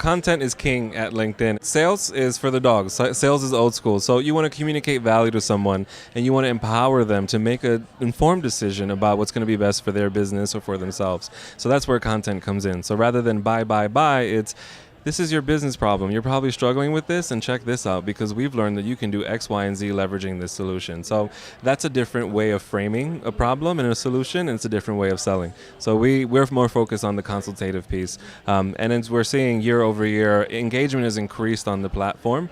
Content is king at LinkedIn. Sales is for the dogs. Sales is old school. So you want to communicate value to someone and you want to empower them to make an informed decision about what's going to be best for their business or for themselves. So that's where content comes in. So rather than buy, it's this is your business problem. You're probably struggling with this, and check this out because we've learned that you can do X, Y, and Z leveraging this solution. So that's a different way of framing a problem and a solution, and it's a different way of selling. So we're more focused on the consultative piece. And as we're seeing year over year, engagement has increased on the platform.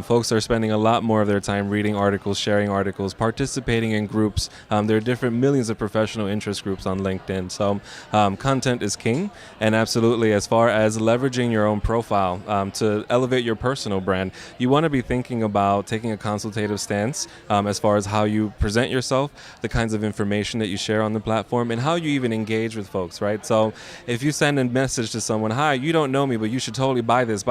Folks are spending a lot more of their time reading articles, sharing articles, participating in groups. There are different millions of professional interest groups on LinkedIn. So content is king, and absolutely as far as leveraging your own profile to elevate your personal brand, you want to be thinking about taking a consultative stance as far as how you present yourself, the kinds of information that you share on the platform, and how you even engage with folks, right? So if you send a message to someone, hi, you don't know me, but you should totally buy this,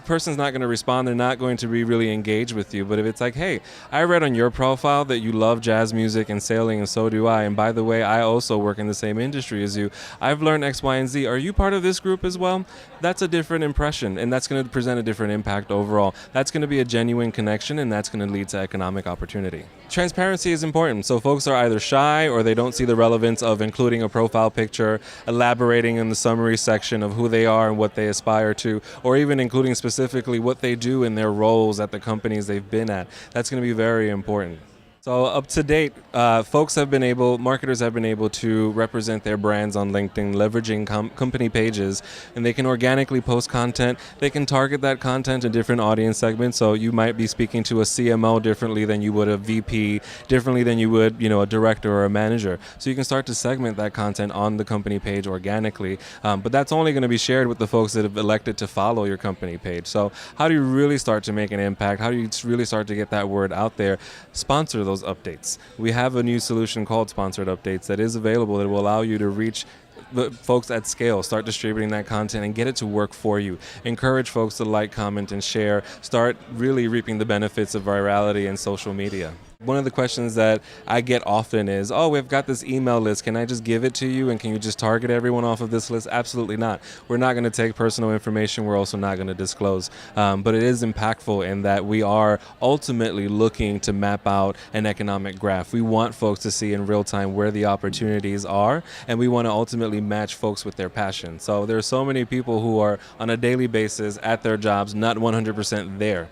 person's not going to respond. They're not going to be really engaged with you. But if it's like, hey, I read on your profile that you love jazz music and sailing, and so do I. And by the way, I also work in the same industry as you. I've learned X, Y, and Z. Are you part of this group as well? That's a different impression, and that's going to present a different impact overall. That's going to be a genuine connection, and that's going to lead to economic opportunity. Transparency is important. So folks are either shy or they don't see the relevance of including a profile picture, elaborating in the summary section of who they are and what they aspire to, or even including specifically what they do in their roles at the companies they've been at. That's going to be very important. So up to date, marketers have been able to represent their brands on LinkedIn, leveraging company pages, and they can organically post content. They can target that content to different audience segments. So you might be speaking to a CMO differently than you would a VP, differently than you would, a director or a manager. So you can start to segment that content on the company page organically. But that's only going to be shared with the folks that have elected to follow your company page. So how do you really start to make an impact? How do you really start to get that word out there? Sponsor those updates. We have a new solution called Sponsored Updates that is available that will allow you to reach the folks at scale, start distributing that content and get it to work for you. Encourage folks to like, comment, and share. Start really reaping the benefits of virality and social media. One of the questions that I get often is, oh, we've got this email list. Can I just give it to you and can you just target everyone off of this list? Absolutely not. We're not going to take personal information. We're also not going to disclose. But it is impactful in that we are ultimately looking to map out an economic graph. We want folks to see in real time where the opportunities are, and we want to ultimately match folks with their passion. So there are so many people who are on a daily basis at their jobs, not 100% there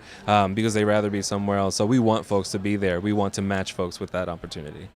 because they rather be somewhere else. So we want folks to be there. We want to match folks with that opportunity.